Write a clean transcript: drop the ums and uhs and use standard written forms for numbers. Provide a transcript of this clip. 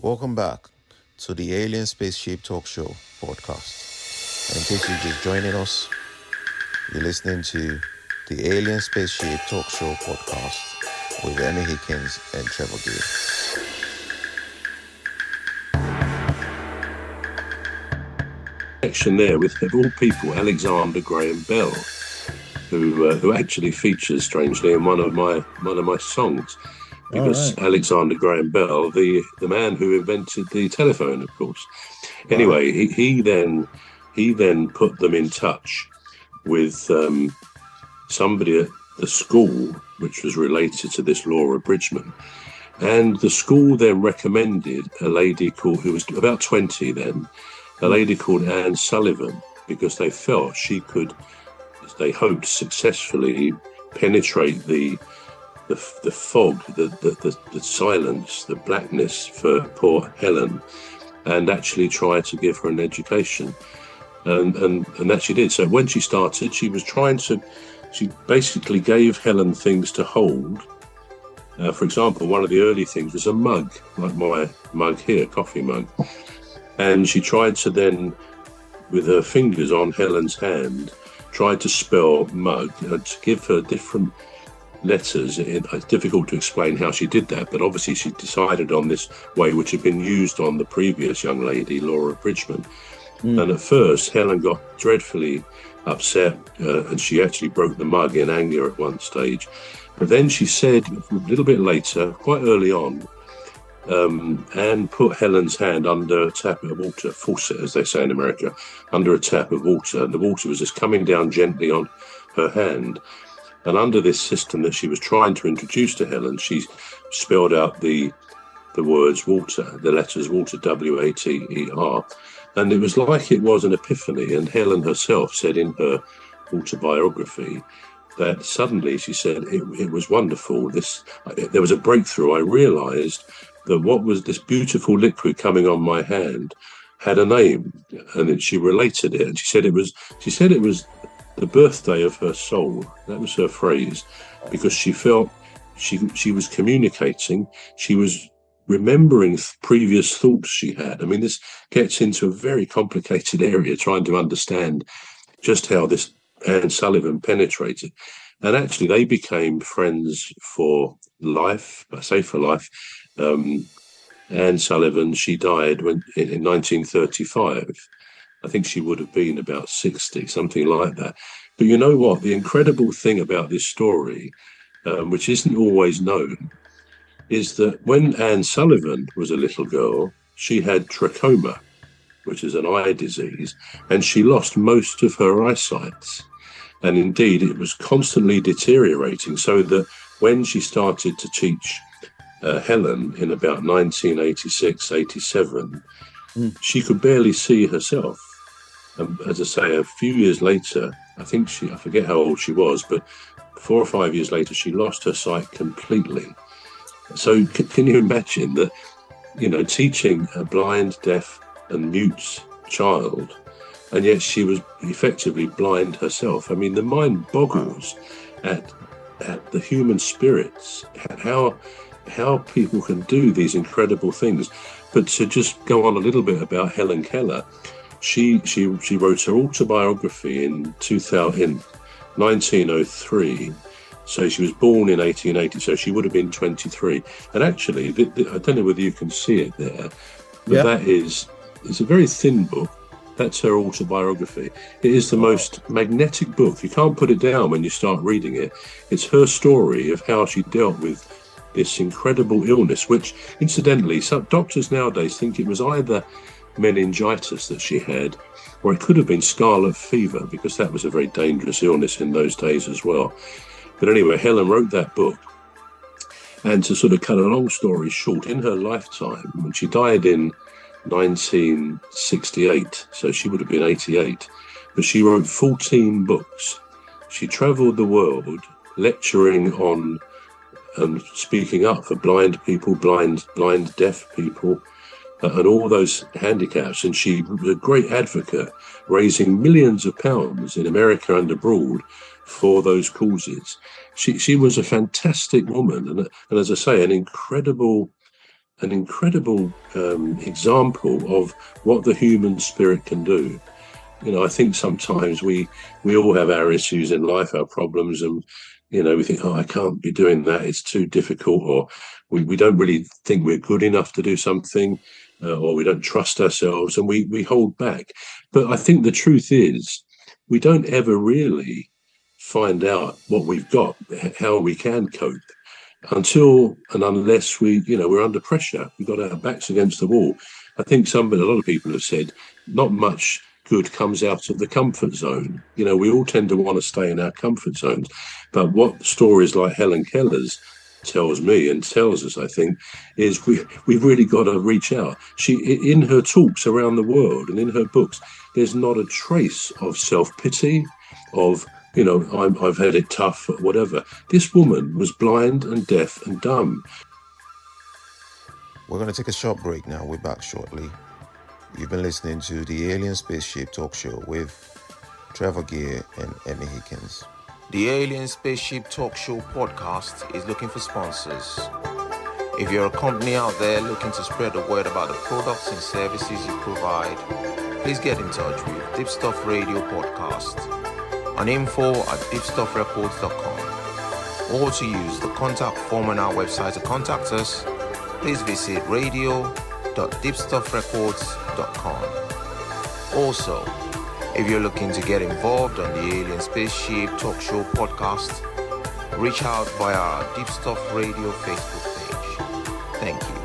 Welcome back to the Alien Spaceship Talk Show podcast. And in case you're just joining us, you're listening to the Alien Spaceship Talk Show podcast with Emmy, Hikins, and Trevor. Section there with, of all people, Alexander Graham Bell, who actually features strangely in one of my songs, because right. Alexander Graham Bell, the man who invented the telephone, of course. Anyway, he then put them in touch with somebody at the school which was related to this Laura Bridgman, and the school then recommended a lady who was about 20 then. A lady called Anne Sullivan, because they felt she could, they hoped, successfully penetrate the fog, the silence, the blackness for poor Helen, and actually try to give her an education. And that she did. So when she started, she basically gave Helen things to hold. For example, one of the early things was a mug, like my mug here, coffee mug. And she tried to then, with her fingers on Helen's hand, tried to spell mug, to give her different letters. It's difficult to explain how she did that, but obviously she decided on this way, which had been used on the previous young lady, Laura Bridgman. And at first, Helen got dreadfully upset, and she actually broke the mug in anger at one stage. But then she said, a little bit later, quite early on, Anne put Helen's hand under a tap of water, faucet as they say in America, under a tap of water, and the water was just coming down gently on her hand. And under this system that she was trying to introduce to Helen, she spelled out the words water, the letters water, W-A-T-E-R. And it was like it was an epiphany. And Helen herself said in her autobiography that suddenly, she said, it was wonderful. There was a breakthrough. I realized that what was this beautiful liquid coming on my hand had a name, and then she related it. And she said it was the birthday of her soul. That was her phrase, because she felt she was communicating. She was remembering previous thoughts she had. I mean, this gets into a very complicated area, trying to understand just how this Anne Sullivan penetrated. And actually, they became friends for life. I say for life. Anne Sullivan, she died in 1935. I think she would have been about 60, something like that. But you know what? The incredible thing about this story, which isn't always known, is that when Anne Sullivan was a little girl, she had trachoma, which is an eye disease, and she lost most of her eyesight. And indeed, it was constantly deteriorating, so that when she started to teach Helen in about 1986, 87, she could barely see herself. And as I say, a few years later, I forget how old she was, but 4 or 5 years later, she lost her sight completely. So can you imagine that, teaching a blind, deaf and mute child, and yet she was effectively blind herself. I mean, the mind boggles at the human spirits, how people can do these incredible things. But to just go on a little bit about Helen Keller, she wrote her autobiography in 1903. So she was born in 1880, so she would have been 23. And actually, I don't know whether you can see it there, but it's a very thin book. That's her autobiography. It is the most magnetic book. You can't put it down when you start reading it. It's her story of how she dealt with this incredible illness, which, incidentally, some doctors nowadays think it was either meningitis that she had, or it could have been scarlet fever, because that was a very dangerous illness in those days as well. But anyway, Helen wrote that book. And to sort of cut a long story short, in her lifetime, when she died in 1968, so she would have been 88, but she wrote 14 books. She traveled the world lecturing on and speaking up for blind people, blind deaf people, and all those handicaps. And she was a great advocate, raising millions of pounds in America and abroad for those causes. She was a fantastic woman, and as I say, an incredible an incredible example of what the human spirit can do. You know, I think sometimes we all have our issues in life, our problems, and you know, we think, oh, I can't be doing that; it's too difficult, or we don't really think we're good enough to do something, or we don't trust ourselves, and we hold back. But I think the truth is, we don't ever really find out what we've got, how we can cope, until and unless we're under pressure. We've got our backs against the wall. I think a lot of people have said, not much good comes out of the comfort zone. You know, we all tend to want to stay in our comfort zones. But what stories like Helen Keller's tells me and tells us, I think, is we've really got to reach out. She, in her talks around the world and in her books, there's not a trace of self-pity, of I've had it tough, whatever. This woman was blind and deaf and dumb. We're going to take a short break now. We're back shortly. You've been listening to the Alien Spaceship Talk Show with Trevor and Emmy Hikins. The Alien Spaceship Talk Show podcast is looking for sponsors. If you're a company out there looking to spread the word about the products and services you provide, please get in touch with Deepstuff Radio Podcast on info@deepstuffrecords.com, or to use the contact form on our website to contact us, please visit radio.deepstuffrecords.com. Also, if you're looking to get involved on the Alien Spaceship Talk Show podcast, reach out via our Deepstuff Radio Facebook page. Thank you.